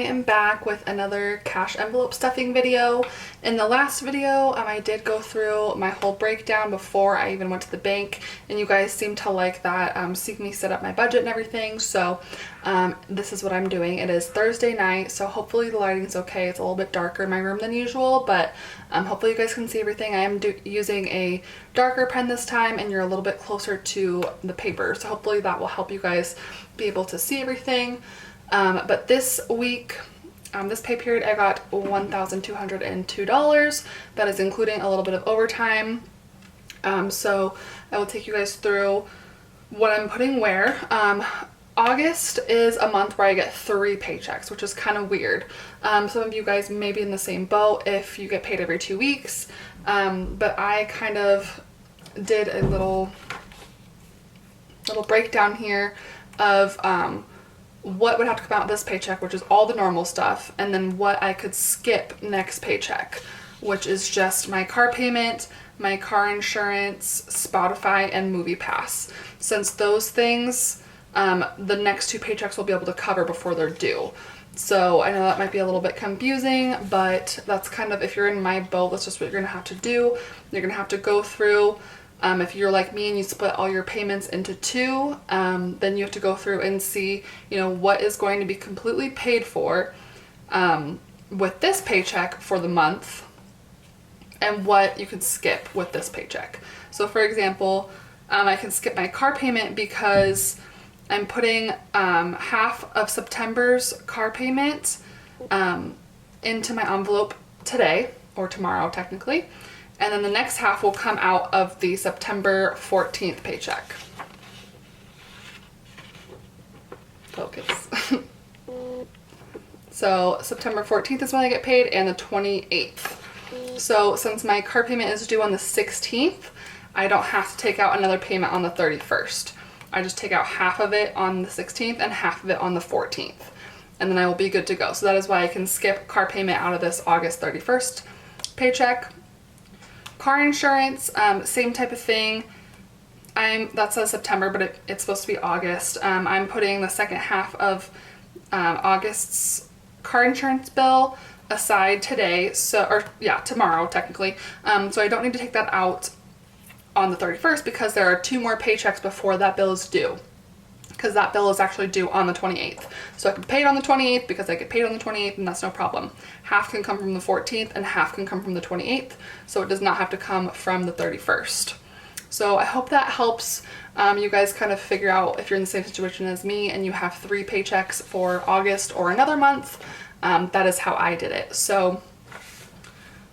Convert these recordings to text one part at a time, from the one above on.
am back with another cash envelope stuffing video. In the last video, I did go through my whole breakdown before I even went to the bank, and you guys seem to like that, seeing me set up my budget and everything. So this is what I'm doing. It is Thursday night, so hopefully the lighting's okay. It's a little bit darker in my room than usual, but hopefully you guys can see everything. I am using a darker pen this time, and you're a little bit closer to the paper, so hopefully that will help you guys be able to see everything. But this week, this pay period, I got $1,202. That is including a little bit of overtime. So I will take you guys through what I'm putting where. August is a month where I get 3 paychecks, which is kind of weird. Some of you guys may be in the same boat if you get paid every 2 weeks. But I kind of did a little breakdown here of what would have to come out this paycheck, which is all the normal stuff, and then what I could skip next paycheck, which is just my car payment, my car insurance, Spotify, and Movie Pass. Since those things, the next 2 paychecks will be able to cover before they're due. So I know that might be a little bit confusing, but that's kind of, if you're in my boat, that's just what you're gonna have to do. You're gonna have to go through, if you're like me and you split all your payments into 2, then you have to go through and see, you know, what is going to be completely paid for with this paycheck for the month, and what you can skip with this paycheck. So for example, I can skip my car payment because I'm putting half of September's car payment into my envelope today, or tomorrow technically, and then the next half will come out of the September 14th paycheck. Focus. So September 14th is when I get paid, and the 28th. So since my car payment is due on the 16th, I don't have to take out another payment on the 31st. I just take out half of it on the 16th and half of it on the 14th. And then I will be good to go. So that is why I can skip car payment out of this August 31st paycheck. Car insurance, same type of thing. That says September, but it's supposed to be August. I'm putting the second half of August's car insurance bill aside today, tomorrow technically. So I don't need to take that out on the 31st because there are 2 more paychecks before that bill is due, because that bill is actually due on the 28th. So I can pay it on the 28th because I get paid on the 28th, and that's no problem. Half can come from the 14th and half can come from the 28th, so it does not have to come from the 31st. So I hope that helps you guys kind of figure out if you're in the same situation as me and you have 3 paychecks for August or another month. That is how I did it. So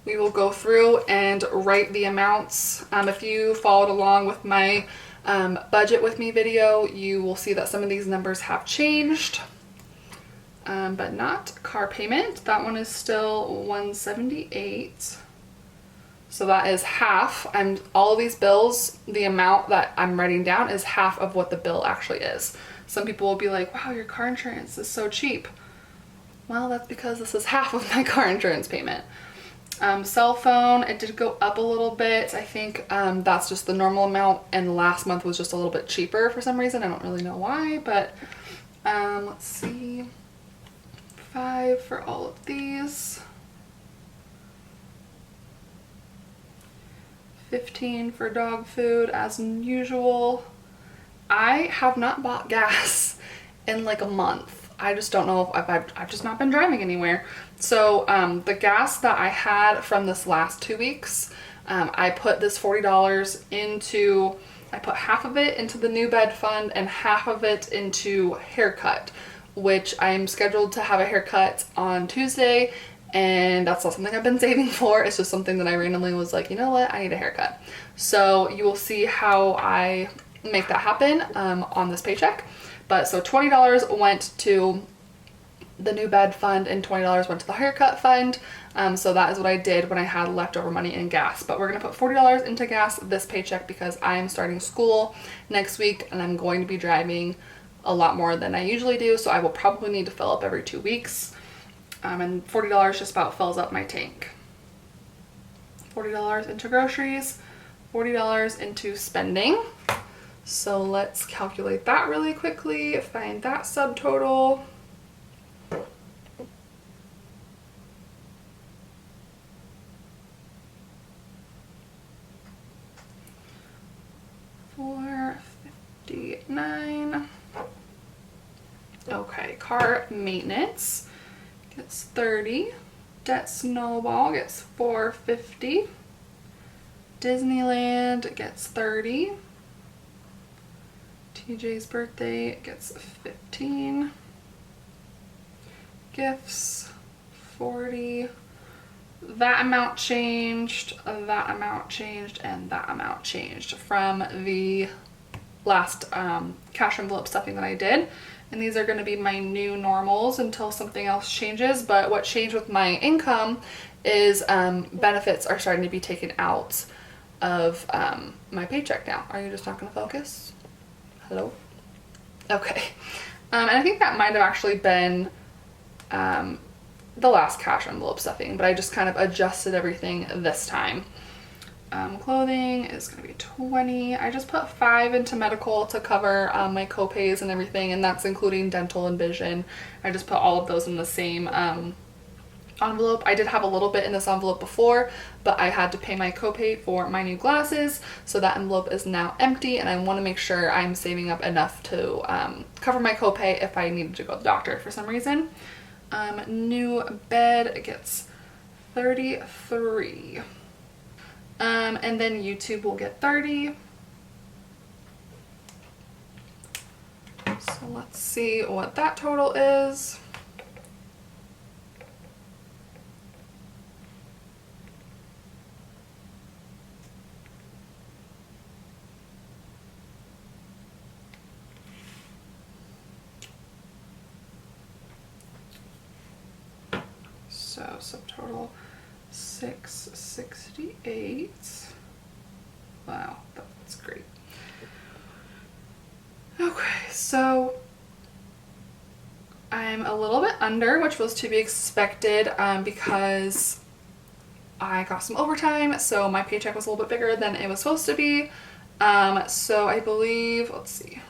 we will go through and write the amounts. If you followed along with my budget with me video, you will see that some of these numbers have changed, but not car payment. That one is still $178. So that is half. All of these bills, the amount that I'm writing down is half of what the bill actually is. Some people will be like, wow, your car insurance is so cheap. Well, that's because this is half of my car insurance payment. Cell phone, it did go up a little bit. I think that's just the normal amount, and last month was just a little bit cheaper for some reason. I don't really know why, but let's see. 5 for all of these. 15 for dog food as usual. I have not bought gas in like a month. I just don't know if I've just not been driving anywhere. So the gas that I had from this last 2 weeks, I put this $40 into, I put half of it into the new bed fund and half of it into haircut, which I'm scheduled to have a haircut on Tuesday, and that's not something I've been saving for. It's just something that I randomly was like, you know what, I need a haircut. So you will see how I make that happen on this paycheck. But so $20 went to the new bed fund and $20 went to the haircut fund. So that is what I did when I had leftover money in gas. But we're gonna put $40 into gas this paycheck because I am starting school next week and I'm going to be driving a lot more than I usually do. So I will probably need to fill up every 2 weeks. And $40 just about fills up my tank. $40 into groceries, $40 into spending. So let's calculate that really quickly, find that subtotal. $29. Okay, car maintenance gets $30. Debt snowball gets $4.50. Disneyland gets $30. TJ's birthday gets $15. Gifts $40. That amount changed, that amount changed, and that amount changed from the last cash envelope stuffing that I did. And these are going to be my new normals until something else changes. But what changed with my income is benefits are starting to be taken out of my paycheck now. Are you just not going to focus? Hello? Okay. And I think that might have actually been the last cash envelope stuffing, but I just kind of adjusted everything this time. Clothing is going to be $20. I just put $5 into medical to cover my copays and everything, and that's including dental and vision. I just put all of those in the same envelope. I did have a little bit in this envelope before, but I had to pay my copay for my new glasses, so that envelope is now empty, and I want to make sure I'm saving up enough to cover my copay if I needed to go to the doctor for some reason. New bed gets $33. And then YouTube will get $30. So let's see what that total is. So subtotal $668. Wow, that's great. Okay, so I'm a little bit under, which was to be expected because I got some overtime, so my paycheck was a little bit bigger than it was supposed to be. So I believe, let's see.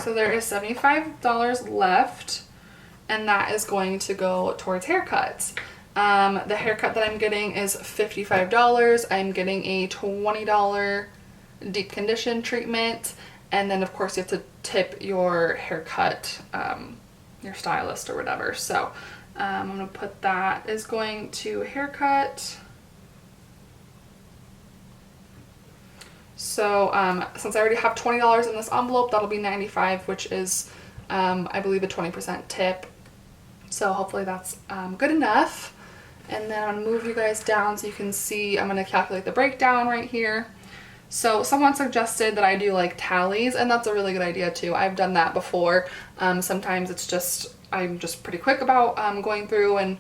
So there is $75 left, and that is going to go towards haircuts. The haircut that I'm getting is $55. I'm getting a $20 deep condition treatment, and then of course you have to tip your haircut, your stylist or whatever. So I'm gonna put that is going to haircut. So since I already have $20 in this envelope, that'll be $95, which is I believe a 20% tip. So hopefully that's good enough. And then I'm gonna move you guys down so you can see, I'm gonna calculate the breakdown right here. So someone suggested that I do like tallies, and that's a really good idea too. I've done that before. Sometimes it's just, I'm just pretty quick about going through and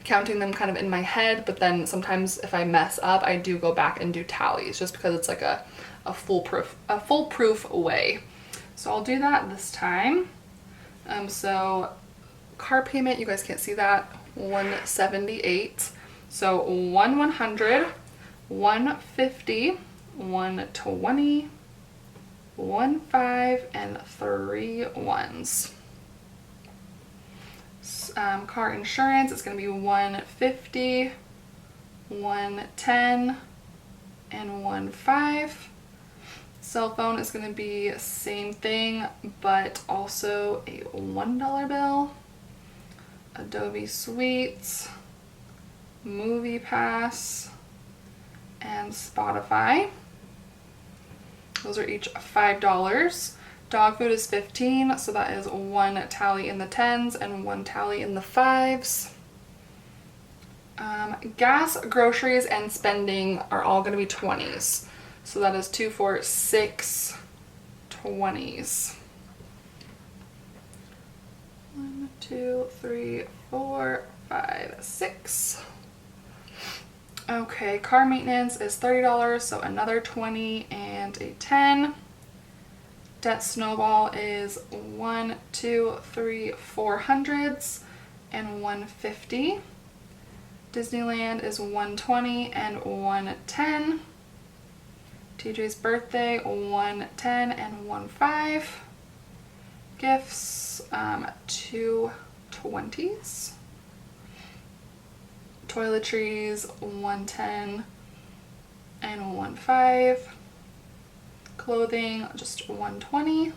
counting them kind of in my head, but then sometimes if I mess up, I do go back and do tallies just because it's like a foolproof way. So I'll do that this time. So car payment, you guys can't see that, $178. So $100, $150, $120, $15, and 3 ones. Car insurance is going to be $150, $110, and $15. Cell phone is going to be same thing, but also a $1 bill. Adobe Suites, Movie Pass, and Spotify. Those are each $5. Dog food is $15, so that is 1 tally in the 10s and 1 tally in the 5s. Gas, groceries, and spending are all going to be 20s. So that is 2, 4, 6 20s. 1, 2, 3, 4, 5, 6. Okay, car maintenance is $30, so another 20 and a 10. Debt snowball is 1, 2, 3, 400s and 150. Disneyland is 120 and 110. TJ's birthday, 110 and 15. Gifts, 2 20s. Toiletries, 110 and 15. Clothing, just 120.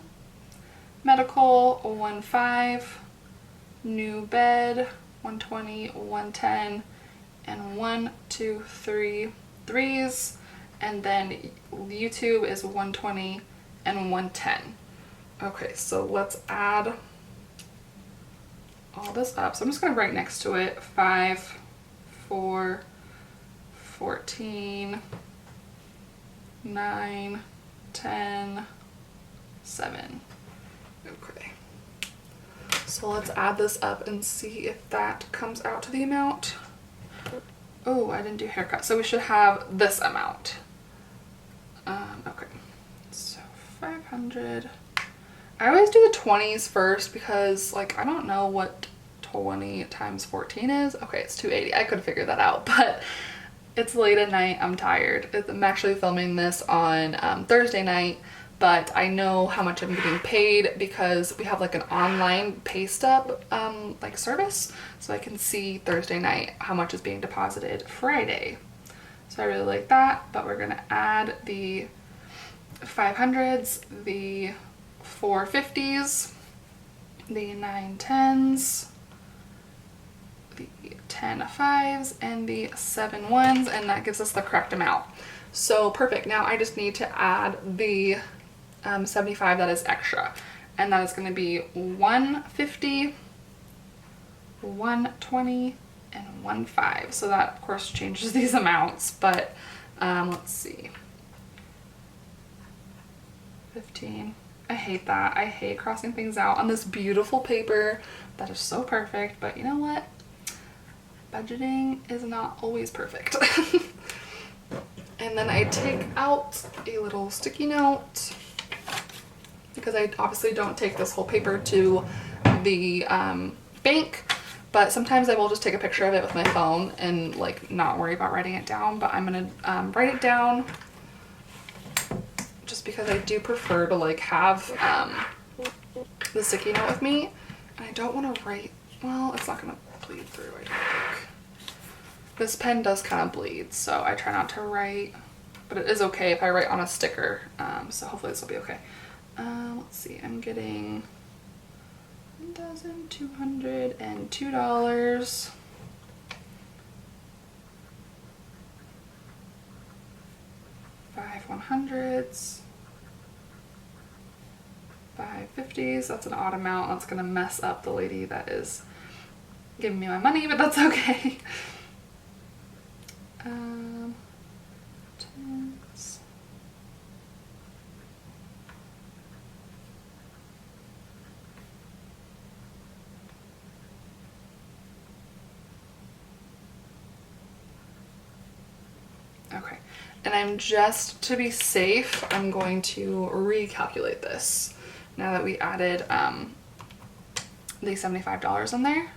Medical, 15. New bed, 120, 110, and 1, 2, 3 threes. And then YouTube is 120 and 110. Okay, so let's add all this up. So I'm just gonna write next to it 5, 4, 14, 9, 10, 7. Okay. So let's add this up and see if that comes out to the amount. Oh, I didn't do haircut. So we should have this amount. Okay. So 500. I always do the 20s first because, like, I don't know what 20 times 14 is. Okay, it's 280. I could figure that out, but it's late at night. I'm tired. I'm actually filming this on Thursday night, but I know how much I'm getting paid because we have like an online pay stub like service, so I can see Thursday night how much is being deposited Friday. So I really like that, but we're gonna add the 500s, the 450s, the 910s, the 10 fives, and the 7 ones, and that gives us the correct amount. So perfect. Now I just need to add the 75 that is extra, and that is going to be 150, 120, and 15. So that of course changes these amounts, but let's see. 15. I hate that. I hate crossing things out on this beautiful paper that is so perfect, but you know what? Budgeting is not always perfect. And then I take out a little sticky note because I obviously don't take this whole paper to the bank, but sometimes I will just take a picture of it with my phone and like not worry about writing it down, but I'm gonna write it down just because I do prefer to like have the sticky note with me, and I don't want to write, well, it's not gonna bleed through, I don't think. This pen does kind of bleed, so I try not to write, but it is okay if I write on a sticker, so hopefully this will be okay. Let's see, I'm getting $1,202. 5 100s, 5 50s. That's an odd amount. That's gonna mess up the lady that is giving me my money, but that's okay. 10s. Okay, and I'm just to be safe, I'm going to recalculate this now that we added the $75 in there.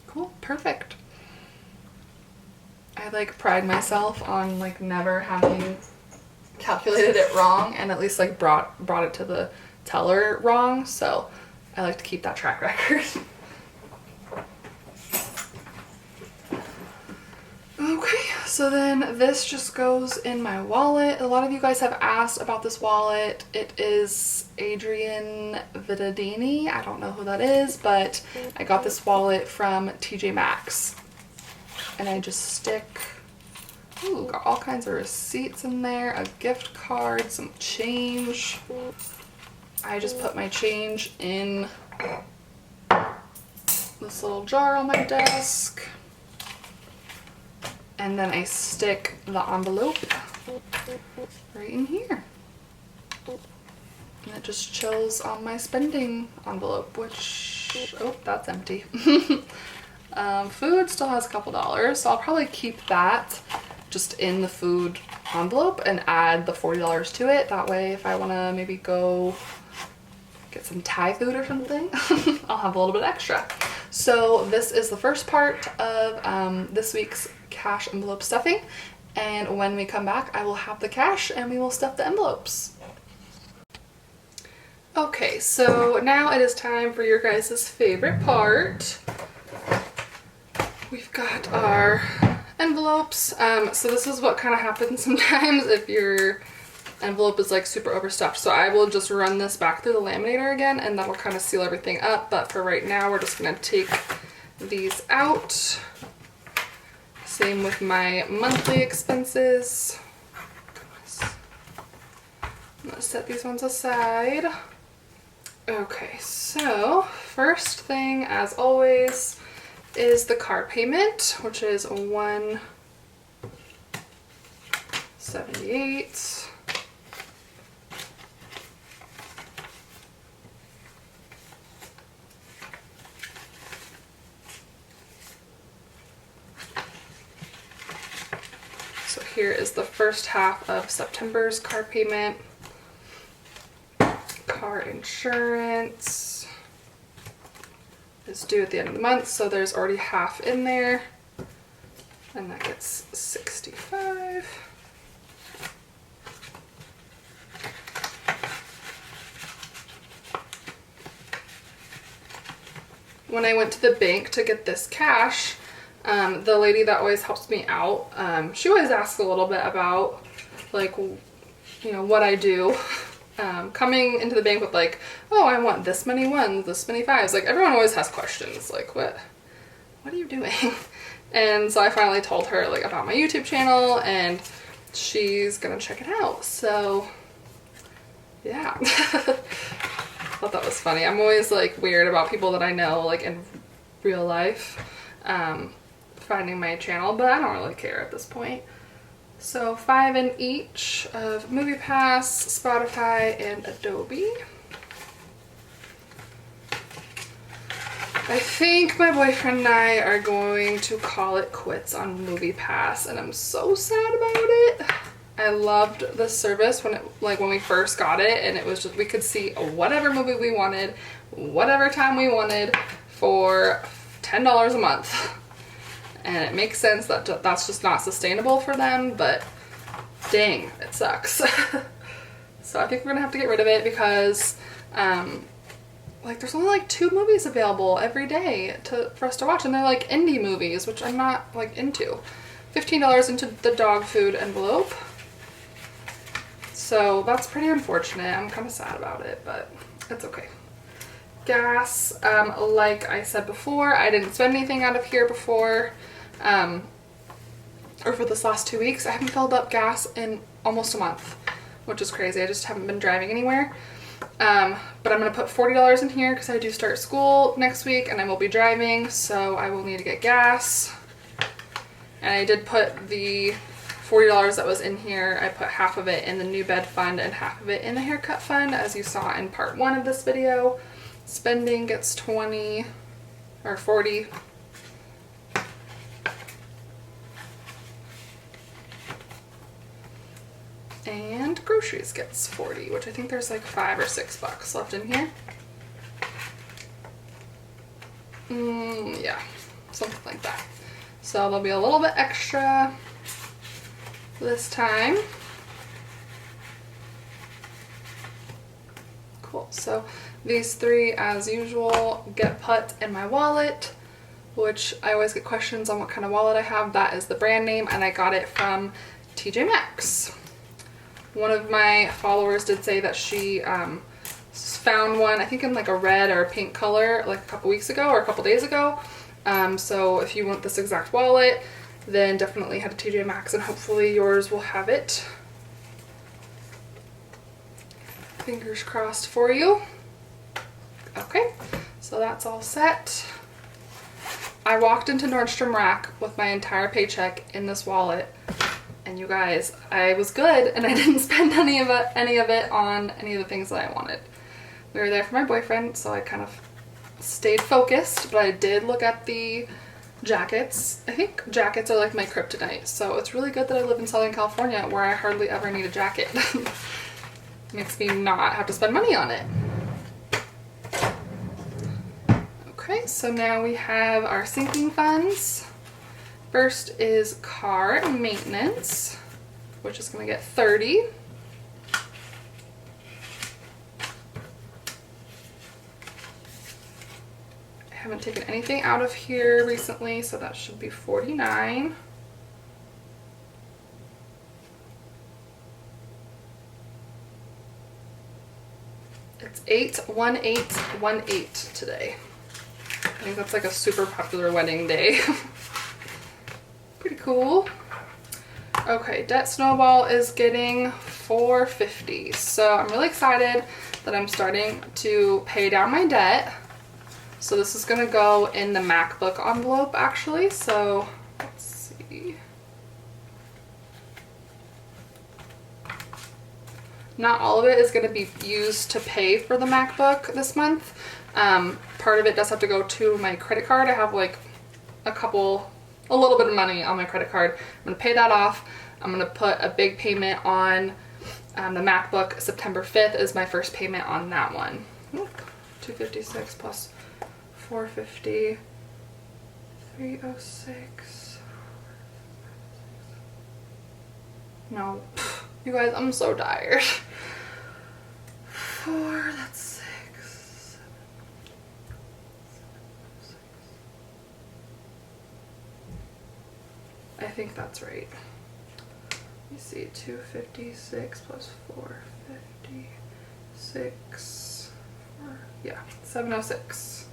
Cool, perfect. I like pride myself on like never having calculated it wrong and at least like brought it to the teller wrong, so I like to keep that track record. Okay, so then this just goes in my wallet. A lot of you guys have asked about this wallet. It is Adrian Vittadini. I don't know who that is, but I got this wallet from TJ Maxx, and I just stick, ooh, got all kinds of receipts in there, a gift card, some change. I just put my change in this little jar on my desk, and then I stick the envelope right in here. And it just chills on my spending envelope, which, oh, that's empty. Food still has a couple dollars, so I'll probably keep that just in the food envelope and add the $40 to it. That way, if I want to maybe go get some Thai food or something, I'll have a little bit extra. So this is the first part of this week's cash envelope stuffing, and when we come back I will have the cash and we will stuff the envelopes. Okay, so now it is time for your guys' favorite part. We've got our envelopes. So this is what kind of happens sometimes if your envelope is like super overstuffed. So I will just run this back through the laminator again and that'll kind of seal everything up. But for right now, we're just gonna take these out. Same with my monthly expenses. I'm gonna set these ones aside. Okay, so first thing, as always, is the car payment, which is $178. So here is the first half of September's car payment. Car insurance is due at the end of the month, so there's already half in there, and that gets $65. When I went to the bank to get this cash, the lady that always helps me out, she always asks a little bit about, like, you know, what I do. Coming into the bank with like, oh, I want this many ones, this many fives. Like, everyone always has questions, like, what are you doing? And so I finally told her like about my YouTube channel and she's gonna check it out. So yeah. I thought that was funny. I'm always like weird about people that I know like in real life finding my channel, but I don't really care at this point. So 5 in each of MoviePass, Spotify, and Adobe. I think my boyfriend and I are going to call it quits on MoviePass, and I'm so sad about it. I loved this service when we first got it, and it was just, we could see whatever movie we wanted, whatever time we wanted for $10 a month. And it makes sense that that's just not sustainable for them, but dang, it sucks. So I think we're gonna have to get rid of it because like there's only like 2 movies available every day for us to watch, and they're like indie movies, which I'm not like into. $15 into the dog food envelope. So that's pretty unfortunate. I'm kind of sad about it, but it's okay. Gas, like I said before, I didn't spend anything out of here before, or for this last 2 weeks. I haven't filled up gas in almost a month, which is crazy. I just haven't been driving anywhere. But I'm gonna put $40 in here because I do start school next week and I will be driving, so I will need to get gas. And I did put the $40 that was in here, I put half of it in the new bed fund and half of it in the haircut fund, as you saw in part 1 of this video. Spending gets 20 or 40. And groceries gets 40, which I think there's like $5 or $6 left in here. Yeah, something like that. So there'll be a little bit extra this time. Cool, so these 3, as usual, get put in my wallet, which I always get questions on what kind of wallet I have. That is the brand name, and I got it from TJ Maxx. One of my followers did say that she found one, I think in like a red or a pink color, like a couple weeks ago or a couple days ago. So if you want this exact wallet, then definitely head to TJ Maxx and hopefully yours will have it. Fingers crossed for you. Okay, so that's all set. I walked into Nordstrom Rack with my entire paycheck in this wallet, and you guys, I was good and I didn't spend any of it on any of the things that I wanted. We were there for my boyfriend, so I kind of stayed focused, but I did look at the jackets. I think jackets are like my kryptonite, so it's really good that I live in Southern California where I hardly ever need a jacket. Makes me not have to spend money on it. Okay, so now we have our sinking funds. First is car maintenance, which is going to get 30. haven't taken anything out of here recently, so that should be 49. It's 81818 today. I think that's like a super popular wedding day. Pretty cool. Okay, debt snowball is getting 450. So I'm really excited that I'm starting to pay down my debt. So this is gonna go in the MacBook envelope actually. So let's see. Not all of it is gonna be used to pay for the MacBook this month. Part of it does have to go to my credit card. I have like a little bit of money on my credit card. I'm gonna pay that off. I'm gonna put a big payment on the MacBook. September 5th is my first payment on that one. Oop, 256 plus 450, 306. No, you guys, I'm so tired. 4, that's 6. I think that's right. Let me see, 256 plus 456, yeah, 706.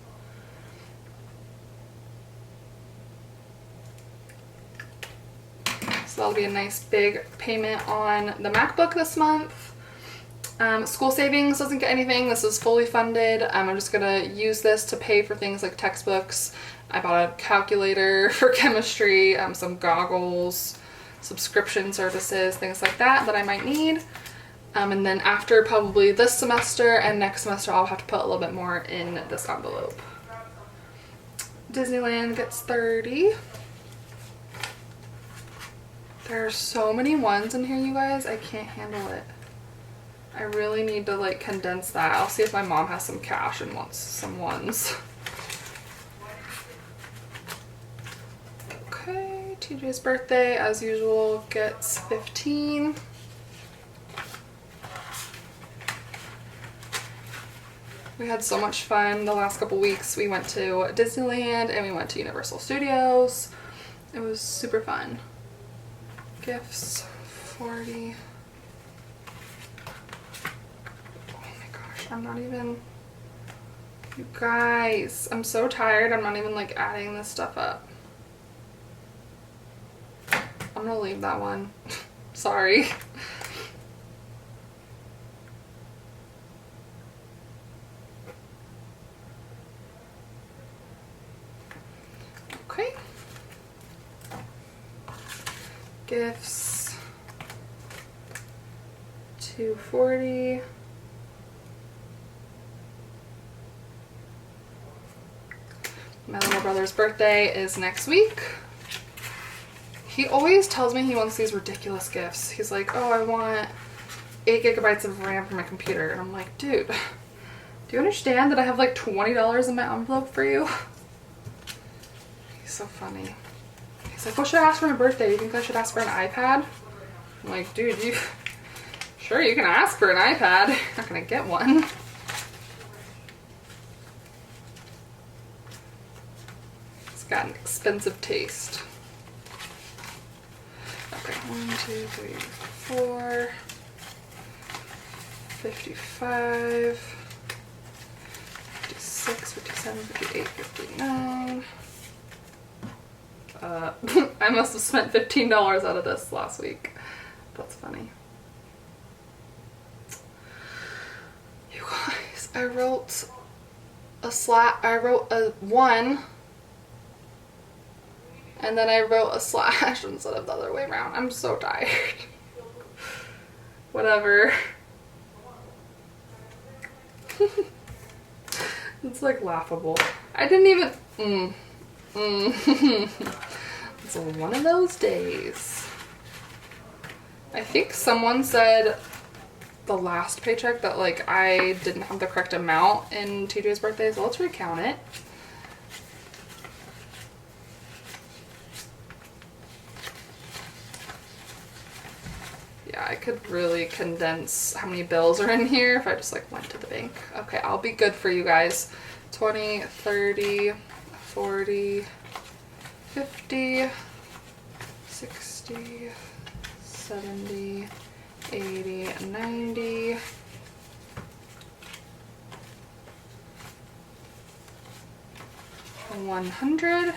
So that'll be a nice big payment on the MacBook this month. School savings doesn't get anything. This is fully funded. I'm just gonna use this to pay for things like textbooks. I bought a calculator for chemistry, some goggles, subscription services, things like that I might need. And then after probably this semester and next semester, I'll have to put a little bit more in this envelope. Disneyland gets 30. There are so many ones in here, you guys. I can't handle it. I really need to like condense that. I'll see if my mom has some cash and wants some ones. Okay, TJ's birthday, as usual, gets 15. We had so much fun the last couple weeks. We went to Disneyland and we went to Universal Studios. It was super fun. Gifts, 40. Oh my gosh, I'm not even, you guys, I'm so tired. I'm not even like adding this stuff up. I'm gonna leave that one. Sorry. Okay. Gifts, 240. My little brother's birthday is next week. He always tells me he wants these ridiculous gifts. He's like, oh, I want 8 gigabytes of RAM for my computer. And I'm like, dude, do you understand that I have like $20 in my envelope for you? He's so funny. He's like, what should I ask for my birthday? You think I should ask for an iPad? I'm like, dude, sure, you can ask for an iPad. You're not gonna get one. It's got an expensive taste. Okay, 1, 2, 3, 4, 55, 56, 57, 58, 59. I must have spent $15 out of this last week. That's funny. You guys, I wrote a 1 and then I wrote a slash instead of the other way around. I'm so tired. Whatever. It's like laughable. I didn't even, It's one of those days. I think someone said the last paycheck that like I didn't have the correct amount in TJ's birthday, so let's recount it. Yeah, I could really condense how many bills are in here if I just like went to the bank. Okay, I'll be good for you guys. 20, 30, 40, 50, 60, 70, 80, 90, 100,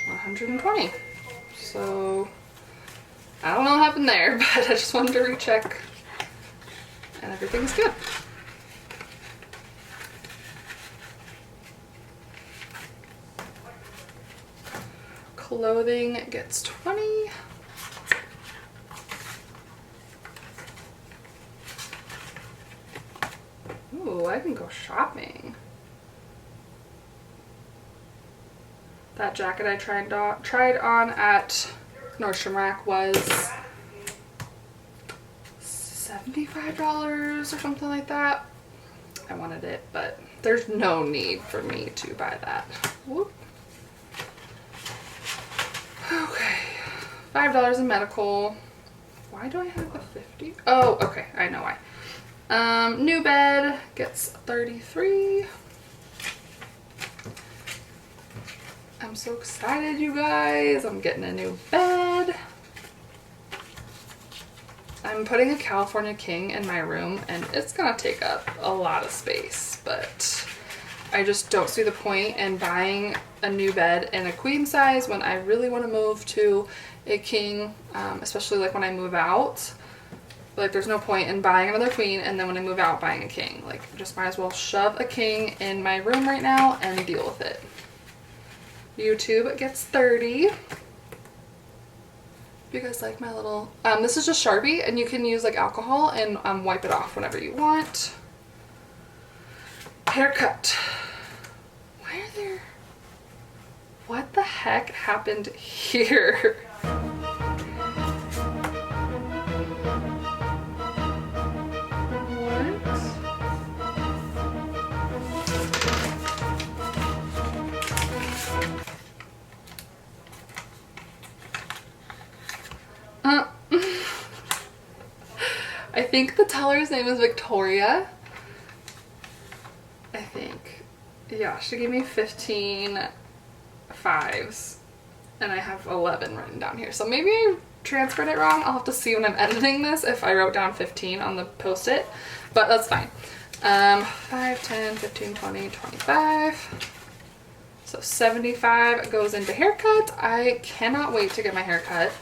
120. So I don't know what happened there, but I just wanted to recheck and everything's good. Clothing gets 20. Ooh, I can go shopping. That jacket I tried on at Nordstrom Rack was $75 or something like that. I wanted it, but there's no need for me to buy that. Whoop. Okay, $5 in medical. Why do I have a 50? Oh, okay, I know why. New bed gets 33. I'm so excited, you guys. I'm getting a new bed. I'm putting a California King in my room and it's gonna take up a lot of space, but I just don't see the point in buying a new bed in a queen size when I really want to move to a king, especially like when I move out. Like there's no point in buying another queen and then when I move out buying a king. Like just might as well shove a king in my room right now and deal with it. YouTube gets 30. You guys like my little, this is just Sharpie and you can use like alcohol and wipe it off whenever you want. Haircut. Why are there, what the heck happened here? I think the teller's name is Victoria. I think. Yeah, she gave me 15 fives and I have 11 written down here. So maybe I transferred it wrong. I'll have to see when I'm editing this if I wrote down 15 on the post-it, but that's fine. 5, 10, 15, 20, 25. So 75 goes into haircut. I cannot wait to get my haircut.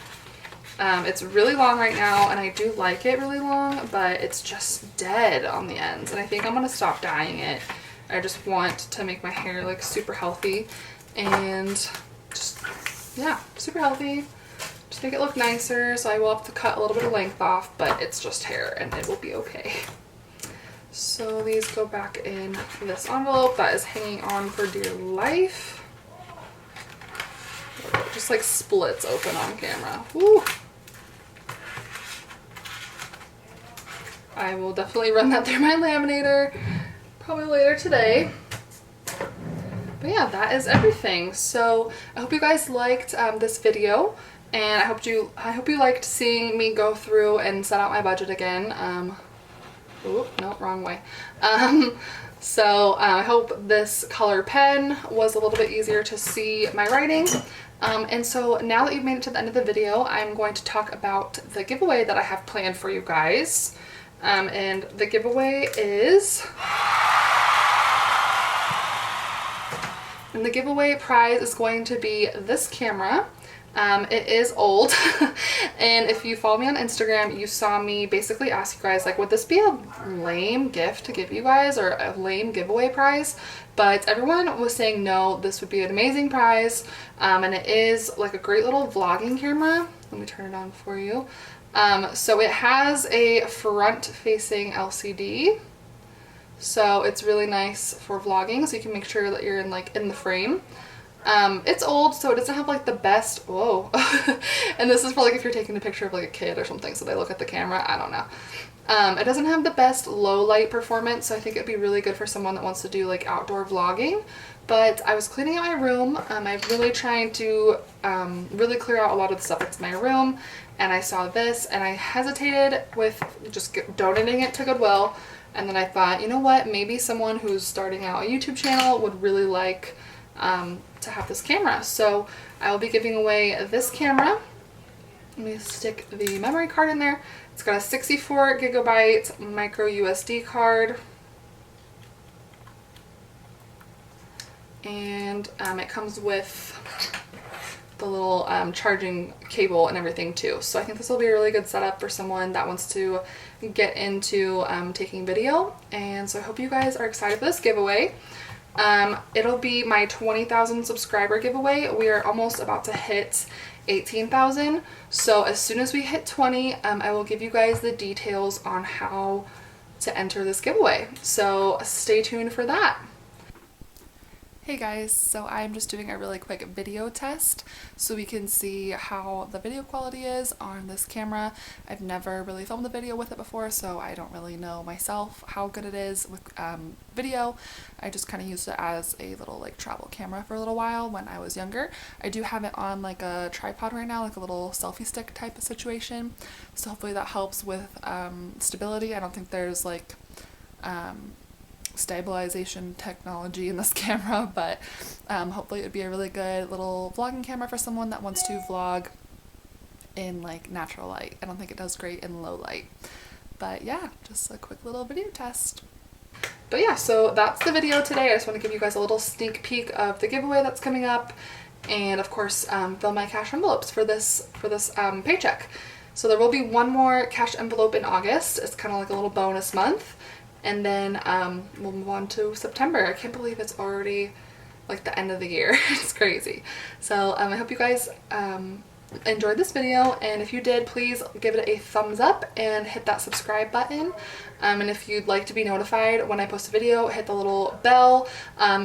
It's really long right now and I do like it really long, but it's just dead on the ends and I think I'm gonna stop dyeing it. I just want to make my hair like super healthy and just, yeah, super healthy. Just make it look nicer, so I will have to cut a little bit of length off, but it's just hair and it will be okay. So these go back in this envelope that is hanging on for dear life. It just like splits open on camera. Woo! I will definitely run that through my laminator probably later today. But yeah, that is everything. So I hope you guys liked this video and I hope you liked seeing me go through and set out my budget again. Oh, no, wrong way. So I hope this color pen was a little bit easier to see my writing. And so now that you've made it to the end of the video, I'm going to talk about the giveaway that I have planned for you guys. And the giveaway is, and the giveaway prize is going to be this camera. It is old and if you follow me on Instagram, you saw me basically ask you guys like, would this be a lame gift to give you guys or a lame giveaway prize? But everyone was saying no, this would be an amazing prize. And it is like a great little vlogging camera. Let me turn it on for you. So it has a front facing LCD. So it's really nice for vlogging, so you can make sure that you're in the frame. It's old, so it doesn't have like the best, whoa. And this is for like if you're taking a picture of like a kid or something, so they look at the camera, I don't know. It doesn't have the best low light performance, so I think it'd be really good for someone that wants to do like outdoor vlogging. But I was cleaning out my room. I'm really trying to really clear out a lot of the stuff that's in my room. And I saw this and I hesitated with just donating it to Goodwill. And then I thought, you know what, maybe someone who's starting out a YouTube channel would really like to have this camera. So I will be giving away this camera. Let me stick the memory card in there. It's got a 64 gigabyte micro USB card. And it comes with the little charging cable and everything too. So I think this will be a really good setup for someone that wants to get into taking video. And so I hope you guys are excited for this giveaway. It'll be my 20,000 subscriber giveaway. We are almost about to hit 18,000. So as soon as we hit 20, I will give you guys the details on how to enter this giveaway. So stay tuned for that. Hey guys, so I'm just doing a really quick video test so we can see how the video quality is on this camera. I've never really filmed a video with it before, so I don't really know myself how good it is with video. I just kind of used it as a little like travel camera for a little while when I was younger. I do have it on like a tripod right now, like a little selfie stick type of situation, so hopefully that helps with stability. I don't think there's like stabilization technology in this camera, but hopefully it would be a really good little vlogging camera for someone that wants to vlog in like natural light. I don't think it does great in low light, but yeah, just a quick little video test. But yeah, so that's the video today. I just want to give you guys a little sneak peek of the giveaway that's coming up, and of course fill my cash envelopes for this paycheck. So there will be one more cash envelope in August. It's kind of like a little bonus month. And then we'll move on to September. I can't believe it's already like the end of the year. It's crazy. So I hope you guys enjoyed this video, and if you did, please give it a thumbs up and hit that subscribe button. And if you'd like to be notified when I post a video, hit the little bell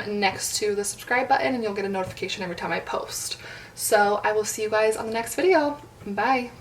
next to the subscribe button and you'll get a notification every time I post. So I will see you guys on the next video. Bye.